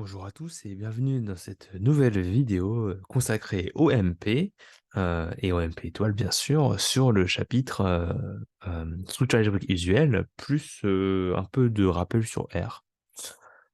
Bonjour à tous et bienvenue dans cette nouvelle vidéo consacrée au MP et au MP étoile bien sûr sur le chapitre structure algébrique usuelle plus un peu de rappel sur R.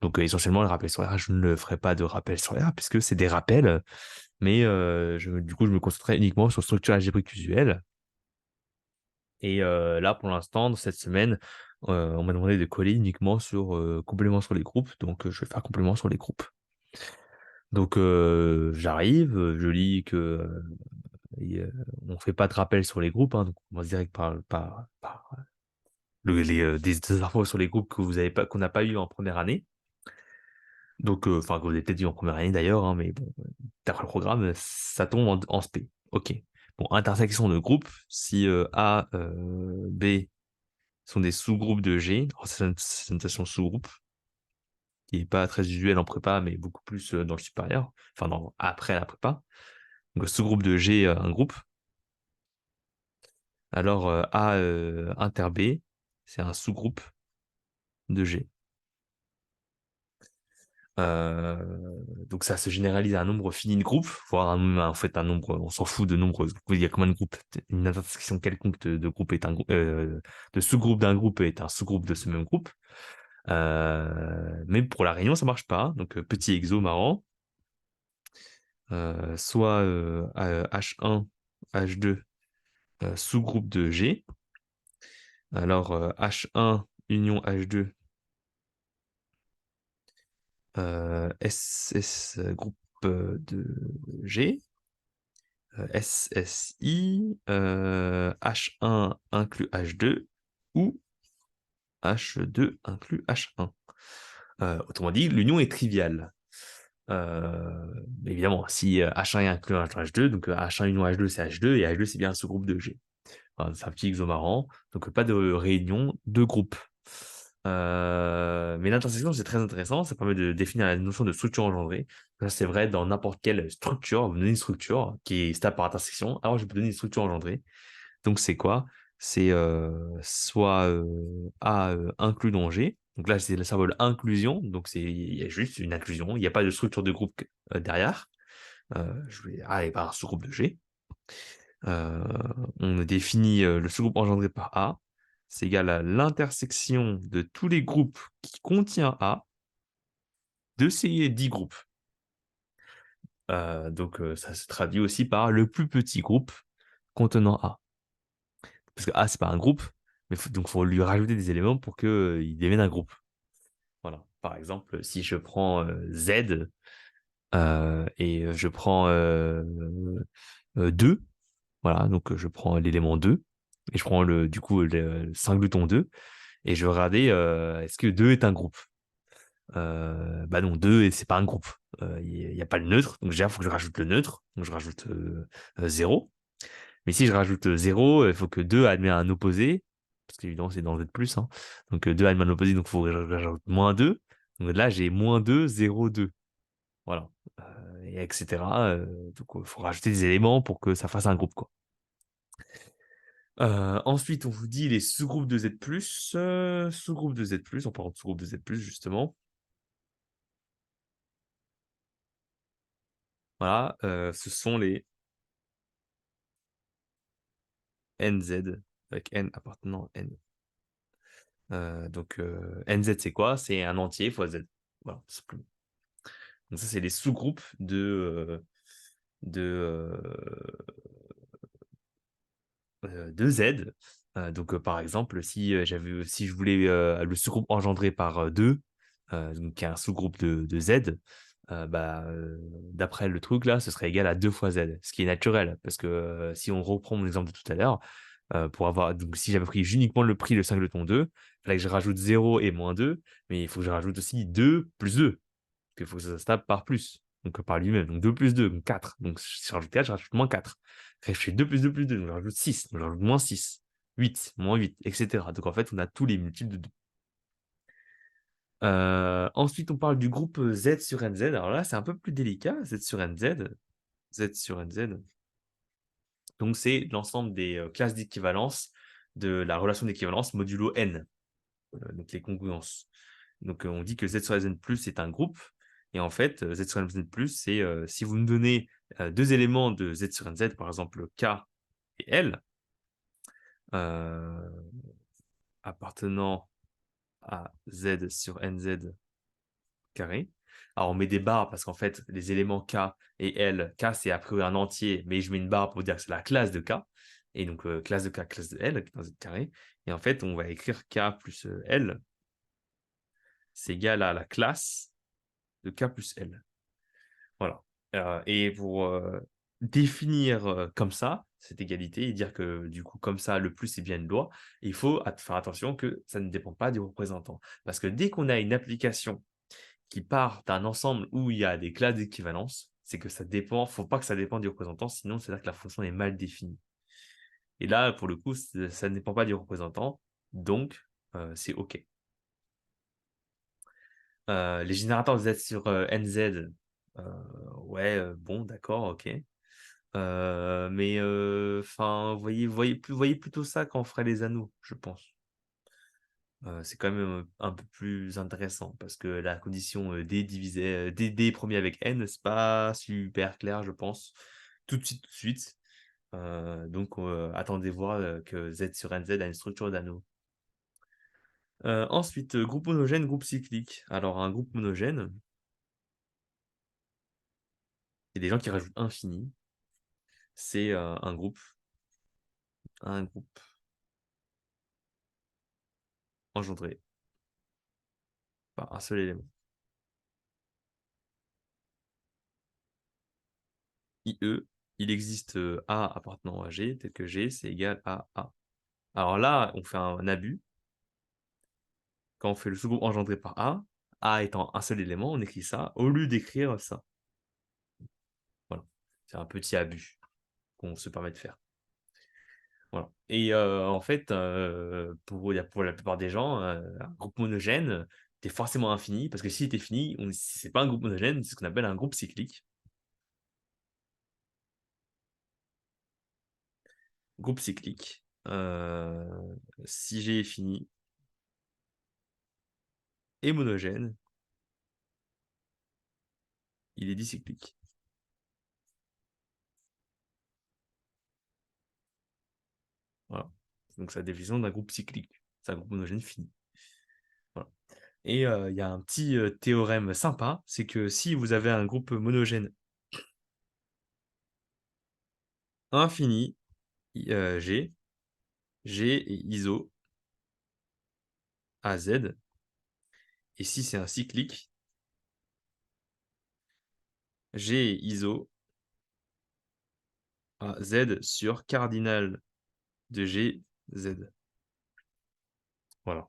Donc essentiellement le rappel sur R, je ne ferai pas de rappel sur R puisque c'est des rappels, mais du coup je me concentrerai uniquement sur structure algébrique usuelle. Et là pour l'instant dans cette semaine on m'a demandé de coller uniquement sur complément sur les groupes, donc je vais faire complément sur les groupes. Donc j'arrive, je lis que on fait pas de rappel sur les groupes, hein, donc on commence direct par des infos sur les groupes que vous avez pas, qu'on n'a pas eu en première année. Donc enfin que vous avez peut-être eu en première année d'ailleurs, hein, mais bon, d'après le programme, ça tombe en SP. Ok. Bon, intersection de groupes, si A, B sont des sous-groupes de G, alors c'est une notation sous-groupe qui est pas très usuelle en prépa, mais beaucoup plus dans le supérieur, enfin après la prépa. Donc sous-groupe de G, un groupe. Alors A inter B, c'est un sous-groupe de G. Donc ça se généralise à un nombre fini de groupes, voire en fait un nombre, on s'en fout de nombre, il y a combien de groupes. Une intersection quelconque de groupe est de sous-groupe d'un groupe est un sous-groupe de ce même groupe. Mais pour la réunion, ça marche pas. Donc petit exo marrant. Soit H1, H2, sous-groupe de G. Alors H1 union H2, SS groupe de G, SSI, H1 inclus H2 ou H2 inclus H1. Autrement dit, l'union est triviale. Évidemment, si H1 est inclus H2, donc H1 union H2 c'est H2 et H2 c'est bien un sous-groupe de G. Enfin, c'est un petit exo marrant, donc pas de réunion de groupe. Mais l'intersection, c'est très intéressant. Ça permet de définir la notion de structure engendrée. Ça, c'est vrai dans n'importe quelle structure. Vous me donnez une structure qui est stable par intersection. Alors, je vais vous donner une structure engendrée. Donc, c'est quoi? C'est soit A inclus dans G. Donc là, c'est le symbole inclusion. Donc, il y a juste une inclusion. Il n'y a pas de structure de groupe derrière. Je vais A est par un sous-groupe de G. Euh, on définit le sous-groupe engendré par A. C'est égal à l'intersection de tous les groupes qui contient A de ces 10 groupes. Donc ça se traduit aussi par le plus petit groupe contenant A. Parce que A, c'est pas un groupe, mais donc il faut lui rajouter des éléments pour qu'il devienne un groupe. Voilà. Par exemple, si je prends Z et je prends 2, voilà, donc je prends l'élément 2, et je prends du coup le singleton 2, et je vais regarder est-ce que 2 est un groupe. Bah non, 2, c'est pas un groupe. Il y a pas le neutre, donc déjà, il faut que je rajoute le neutre, donc je rajoute 0. Mais si je rajoute 0, il faut que 2 admet un opposé, parce qu'évidemment, c'est dans Z+, hein. Donc 2 admet un opposé, donc il faut que je rajoute -2. Donc là, j'ai -2, 0, 2. Voilà. Et etc. Donc il faut rajouter des éléments pour que ça fasse un groupe, quoi. Ensuite, on vous dit les sous-groupes de Z+, sous-groupe de Z+, on parle de sous-groupe de Z+, justement. Voilà, ce sont les NZ, avec N appartenant à N. Donc, NZ, c'est quoi? C'est un entier fois Z. Voilà, tout simplement. Donc ça, c'est les sous-groupes de, de Z. Donc, par exemple, si je voulais le sous-groupe engendré par 2, donc qui est un sous-groupe de Z, d'après le truc là, ce serait égal à 2 fois Z, ce qui est naturel, parce que si on reprend mon exemple de tout à l'heure, pour avoir, donc si j'avais pris uniquement le prix de singleton 2, il fallait que je rajoute 0 et -2, mais il faut que je rajoute aussi 2 plus 2, parce qu'il faut que ça se tape par plus, donc par lui-même, donc 2 plus 2, donc 4, donc si je rajoute 4, je rajoute -4. Après, je fais 2 plus 2 plus 2, donc je rajoute 6, donc je rajoute -6, 8, -8, etc. Donc en fait, on a tous les multiples de 2. Ensuite, on parle du groupe Z sur NZ. Alors là, c'est un peu plus délicat, Z sur NZ. Z sur NZ. Donc, c'est l'ensemble des classes d'équivalence de la relation d'équivalence modulo N, donc les congruences. Donc, on dit que Z sur NZ plus est un groupe, Et en fait, z sur nz plus, c'est si vous me donnez deux éléments de z sur nz, par exemple k et l, euh, appartenant à z sur nz carré. Alors, on met des barres parce qu'en fait, les éléments K et L, K, c'est après un entier, mais je mets une barre pour dire que c'est la classe de K. Et donc, classe de K, classe de L, dans Z carré. Et en fait, on va écrire K plus L, c'est égal à la classe de K plus L. Voilà. Et pour définir comme ça, cette égalité, et dire que du coup, comme ça, le plus est bien une loi, il faut faire attention que ça ne dépend pas du représentant. Parce que dès qu'on a une application qui part d'un ensemble où il y a des classes d'équivalence, c'est que ça dépend, faut pas que ça dépende du représentant, sinon c'est-à-dire que la fonction est mal définie. Et là, pour le coup, ça ne dépend pas du représentant, donc c'est OK. Les générateurs de Z sur NZ, ouais, bon, d'accord, OK. Mais enfin, voyez plutôt ça quand on ferait les anneaux, je pense. C'est quand même un peu plus intéressant parce que la condition D divisé D premier avec N, c'est pas super clair, je pense, tout de suite, tout de suite. Donc, attendez voir que Z sur NZ a une structure d'anneau. Ensuite, groupe monogène, groupe cyclique. Alors, un groupe monogène, il y a des gens qui rajoutent infini. C'est un groupe engendré par un seul élément. IE, il existe A appartenant à G, tel que G, c'est égal à A. Alors là, on fait un abus. Quand on fait le sous-groupe engendré par A étant un seul élément, on écrit ça au lieu d'écrire ça. Voilà. C'est un petit abus qu'on se permet de faire. Voilà. Et en fait, pour la plupart des gens, un groupe monogène, c'est forcément infini, parce que s'il était fini, si c'est pas un groupe monogène, c'est ce qu'on appelle un groupe cyclique. Groupe cyclique. Si G est fini et monogène, il est dicyclique. Voilà. Donc, c'est la définition d'un groupe cyclique. C'est un groupe monogène fini. Voilà. Et il y a un petit théorème sympa, c'est que si vous avez un groupe monogène infini, G, G est iso à Z, et si c'est un cyclique, G est iso à Z sur cardinal de G, Z. Voilà.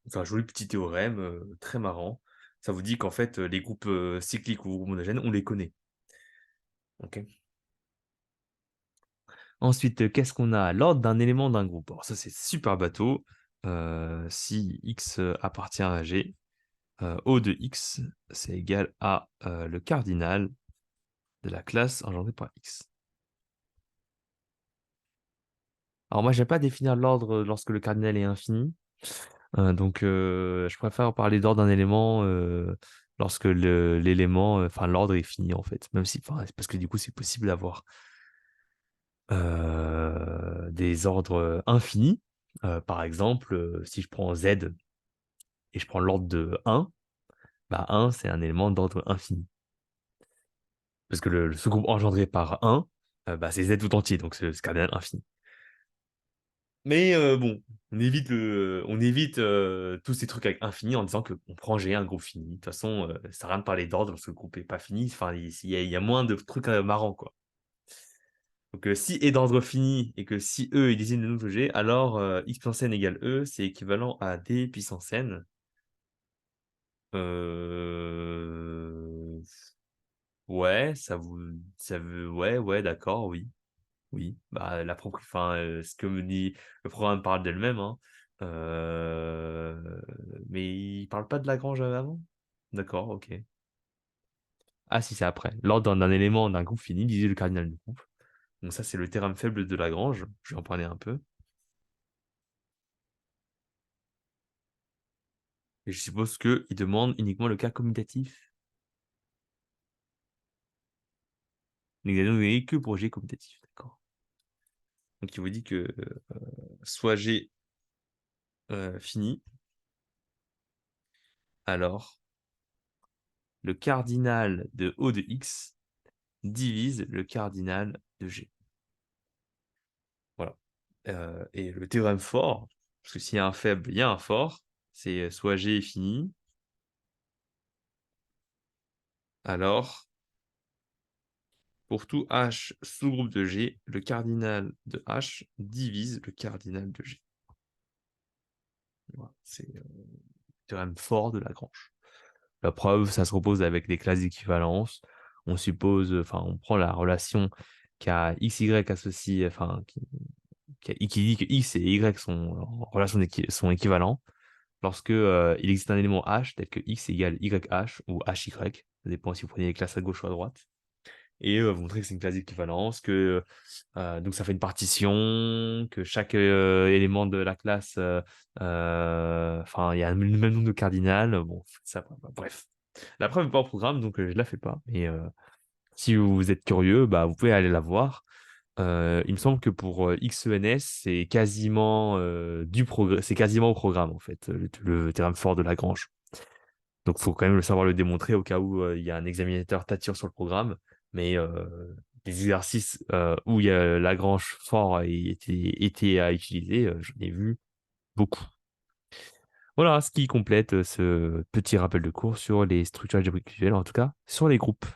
C'est un joli petit théorème, très marrant. Ça vous dit qu'en fait, les groupes cycliques ou monogènes, on les connaît. Ok. Ensuite, qu'est-ce qu'on a? L'ordre d'un élément d'un groupe. Alors ça, c'est super bateau. Si X appartient à G, O de X, c'est égal à le cardinal de la classe engendrée par X. Alors moi, je n'aime pas définir l'ordre lorsque le cardinal est infini. Donc, je préfère parler d'ordre d'un élément lorsque l'élément, enfin l'ordre est fini en fait. Même si, parce que du coup, c'est possible d'avoir des ordres infinis. Par exemple, si je prends Z et je prends l'ordre de 1, bah 1, c'est un élément d'ordre infini. Parce que le sous-groupe engendré par 1, bah, c'est Z tout entier, donc c'est le cardinal infini. Mais bon, on évite tous ces trucs avec infini en disant qu'on prend G un groupe fini. De toute façon, ça sert à rien de parler d'ordre parce que le groupe n'est pas fini. Enfin, il y a moins de trucs marrants, quoi. Donc, si E d'ordre fini et que si E est désigne le nouveau G, alors x puissance n égale E, c'est équivalent à D puissance n. Euh, Ouais, ouais, d'accord, oui. Oui, bah, ce que me dit le programme parle d'elle-même, hein. Euh, Mais il parle pas de Lagrange avant? D'accord, ok. Ah si, c'est après. L'ordre d'un élément d'un groupe fini, disait le cardinal du groupe. Donc ça, c'est le théorème faible de Lagrange. Je vais en parler un peu. Et je suppose qu'il demande uniquement le cas commutatif. L'examen numérique que pour G commutatif, d'accord. Donc il vous dit que soit G fini, alors le cardinal de O de X divise le cardinal de G. Voilà. Et le théorème fort, parce que s'il y a un faible, il y a un fort, c'est soit G est fini, alors pour tout H sous-groupe de G, le cardinal de H divise le cardinal de G. Voilà, c'est le théorème fort de Lagrange. La preuve, ça se repose avec des classes d'équivalence. On suppose, enfin, on prend la relation qu'a XY associé, enfin, qui dit que X et Y sont en relation sont équivalents lorsque il existe un élément H tel que X égale YH ou HY. Ça dépend si vous prenez les classes à gauche ou à droite. Et vous montrez que c'est une classe d'équivalence, que donc ça fait une partition, que chaque élément de la classe, enfin, il y a le même nombre de cardinales. Bon, ça, bref. La preuve n'est pas au programme, donc je la fais pas. Mais si vous êtes curieux, bah, vous pouvez aller la voir. Il me semble que pour XENS, c'est quasiment c'est quasiment au programme en fait, le théorème fort de Lagrange. Donc, il faut quand même le savoir le démontrer au cas où il y a un examinateur tature sur le programme. Mais des exercices où il y a Lagrange fort été à utiliser, j'en ai vu beaucoup. Voilà ce qui complète ce petit rappel de cours sur les structures algébriques visuelles, en tout cas sur les groupes.